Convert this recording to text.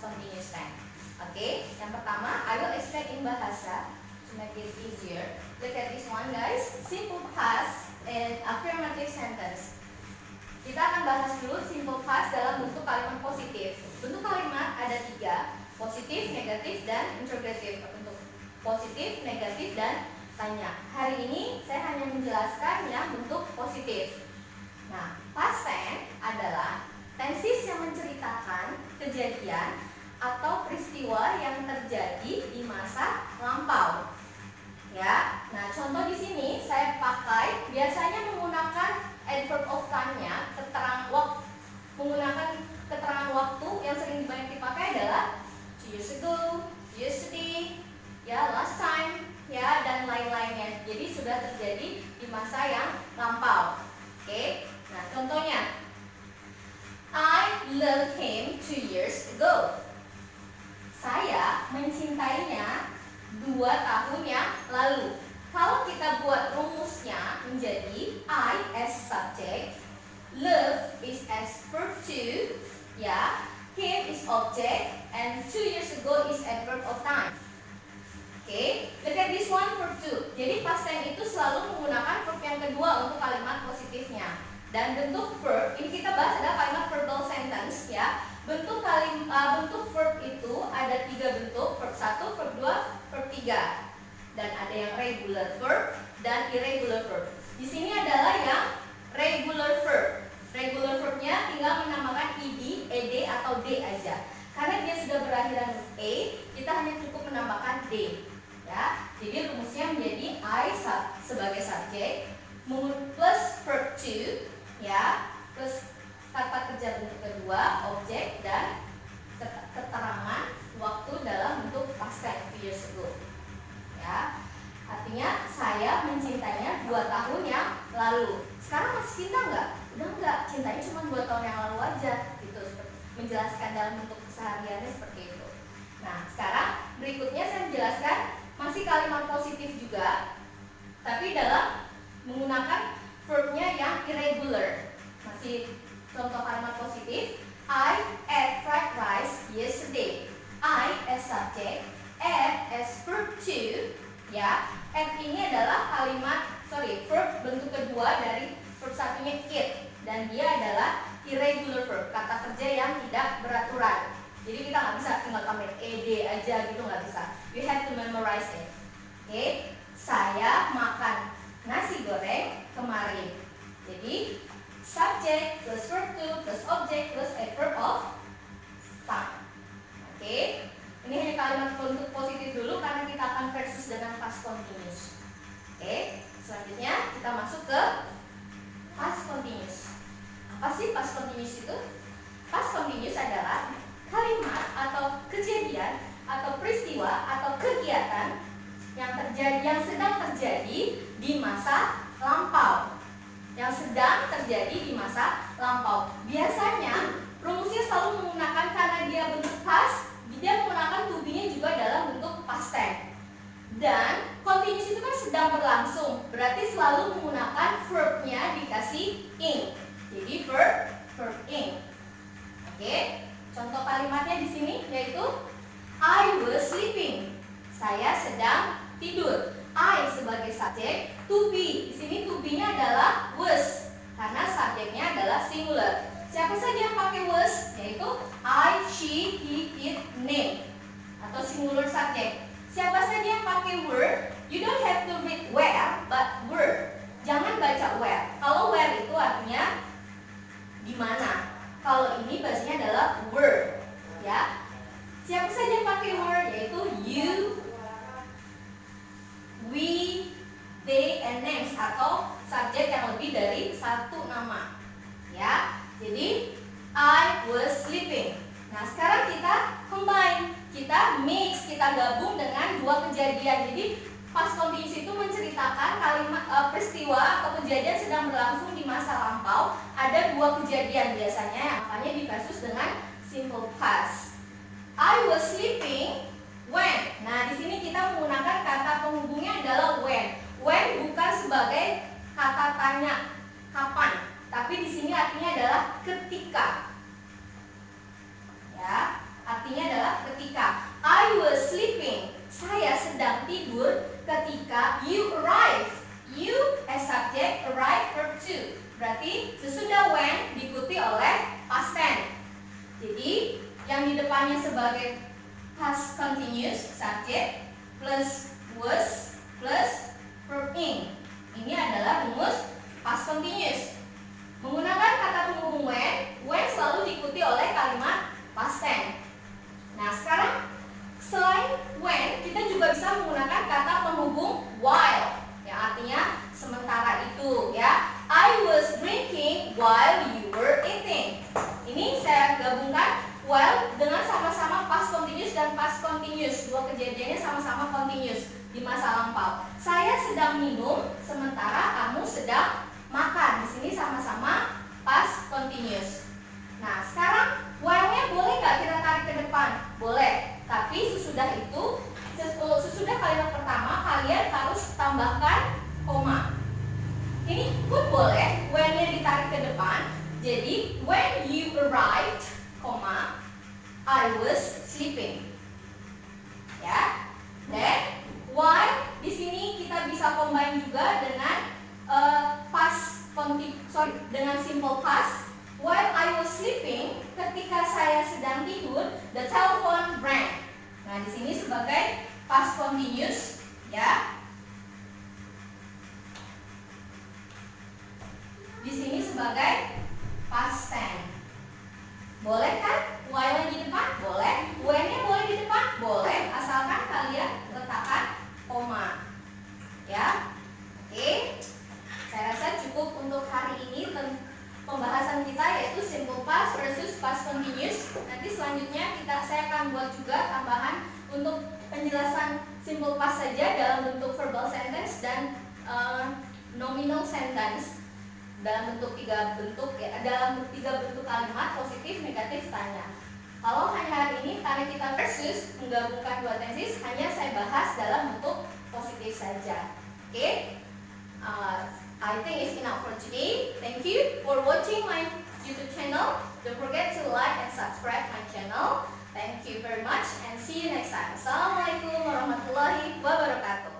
past continuous tense. Oke, yang pertama I will explain in bahasa to make it easier. Look at this one guys, simple past and affirmative sentence. Kita akan bahas dulu simple past dalam bentuk kalimat positif. Bentuk kalimat ada 3, positif, negatif, dan interrogative. Bentuk positif, negatif, dan tanya. Hari ini saya hanya menjelaskan yang bentuk positif. Nah, past tense adalah tenses yang menceritakan kejadian atau peristiwa yang terjadi di masa lampau. Ya, nah contoh di sini saya pakai biasanya menggunakan adverb of time-nya, menggunakan keterangan waktu yang sering banyak dipakai adalah 2 years ago, yesterday, ya last time, ya dan lain-lainnya. Jadi sudah terjadi di masa yang lampau. Oke, nah contohnya I loved him 2 years ago. Saya mencintainya 2 tahun yang lalu. Kalau kita buat rumusnya menjadi I as subject, love is as verb to, ya, him is object, and 2 years ago is adverb of time. Oke, look at this one, verb to. Jadi past tense itu selalu menggunakan verb yang kedua untuk kalimat positifnya. Dan bentuk verb, ini kita bahas adalah kalimat verbal sentence, ya. Bentuk verb itu ada 3 bentuk, verb 1, verb 2, verb 3. Dan ada yang regular verb dan irregular verb. Di sini adalah yang regular verb. Regular verbnya tinggal menambahkan ed, ed atau d aja. Karena dia sudah berakhiran huruf e, kita hanya cukup menambahkan d. Ya, jadi rumusnya menjadi I sebagai subjek plus verb to, ya, plus kata kerja bentuk kedua, objek, dan keterangan waktu dalam bentuk past tense 2 years ago. Ya, artinya saya mencintainya 2 tahun yang lalu. Sekarang masih cinta nggak? Udah nggak, cintanya cuma 2 tahun yang lalu aja, gitu. Menjelaskan dalam bentuk kesehariannya seperti itu. Nah, sekarang berikutnya saya menjelaskan masih kalimat positif juga, tapi dalam menggunakan verbnya yang irregular. Masih contoh kalimat positif. I ate fried rice yesterday. I as subject, ate as verb to, ya. Ate ini adalah verb bentuk kedua dari verb satunya eat, dan dia adalah irregular verb, kata kerja yang tidak beraturan. Jadi kita nggak bisa tinggal tambahin ed aja gitu, nggak bisa. You have to memorize it. Oke, saya makan nasi goreng kemarin. Jadi subject plus verb to plus object plus adverb of time. Oke, ini hanya kalimat bentuk positif dulu karena kita akan versus dengan past continuous. Oke, selanjutnya kita masuk ke past continuous. Apa sih past continuous itu? Past continuous adalah kalimat atau kejadian atau peristiwa atau kegiatan yang sedang terjadi di masa lampau. Yang sedang terjadi di masa lampau. Biasanya rumusnya selalu menggunakan, karena dia bentuk past, dia menggunakan to be-nya juga dalam bentuk past tense. Dan continuous itu kan sedang berlangsung, berarti selalu menggunakan verb-nya dikasih ing. Jadi verb ing. Oke, contoh kalimatnya di sini yaitu I was sleeping. Saya sedang tidur. I sebagai subjek, to be. Di sini to be-nya adalah was karena subjeknya adalah singular. Siapa saja yang pakai was? Yaitu I, she, he, it, name atau singular subject. Siapa saja yang pakai were? You don't have to read where, but were. Jangan baca where. Kalau where itu artinya di mana. Kalau ini bahasanya adalah were. Ya. Siapa saja yang pakai were? Yaitu you, we, they, and names atau subjek yang lebih dari satu nama. Ya. Jadi I was sleeping. Nah, sekarang kita combine, kita mix, kita gabung dengan 2 kejadian. Jadi past continuous itu menceritakan kalimat peristiwa atau kejadian sedang berlangsung di masa lampau. Ada 2 kejadian biasanya, makanya diversus dengan simple past. I was sleeping when. Nah, di sini kita menggunakan kata penghubungnya adalah when. When bukan sebagai kata tanya kapan, tapi di sini artinya adalah ketika. Ya, artinya adalah ketika you arrive. You as subject, arrive verb to. Berarti sesudah when diikuti oleh past tense. Jadi yang di depannya sebagai past continuous subject plus was plus verb in. Ini adalah rumus past continuous. Menggunakan kata penghubung when selalu diikuti oleh kalimat past tense. Nah, sekarang selain when, kita juga bisa menggunakan kata penghubung while, yang artinya sementara itu, ya. I was drinking while you were eating. Ini saya gabungkan while dengan sama-sama past continuous dan past continuous. Dua kejadiannya sama-sama continuous di masa lampau. Saya sedang minum sementara kamu sedang makan. Di sini sama-sama past continuous. Nah, sekarang while-nya boleh nggak kita tarik ke depan? Boleh. Tapi sesudah itu, sesudah kalimat pertama kalian harus tambahkan koma. Ini pun boleh when-nya ditarik ke depan. Jadi when you arrived, koma, I was sleeping. Ya. Dan while di sini kita bisa combine juga dengan dengan simple past. While I was sleeping, ketika saya sedang tidur, the telephone rang. Nah, di sini sebagai past continuous, ya. Di sini sebagai past tense. Boleh kan? While-nya di depan? Boleh. When-nya boleh di depan? Boleh. Asalkan kalian letakkan koma. Ya. Oke. Saya rasa cukup untuk hari ini pembahasan kita, yaitu simple past versus past continuous. Nanti selanjutnya saya akan buat juga tambahan untuk penjelasan simple past saja dalam bentuk verbal sentence dan nominal sentence dalam bentuk tiga bentuk kalimat positif, negatif, tanya. Kalau hanya hari ini karena kita versus menggabungkan dua tenses, hanya saya bahas dalam bentuk positif saja. Oke? I think it's enough for today. Thank you for watching my YouTube channel. Don't forget to like and subscribe my channel. Thank you very much and see you next time. Assalamualaikum warahmatullahi wabarakatuh.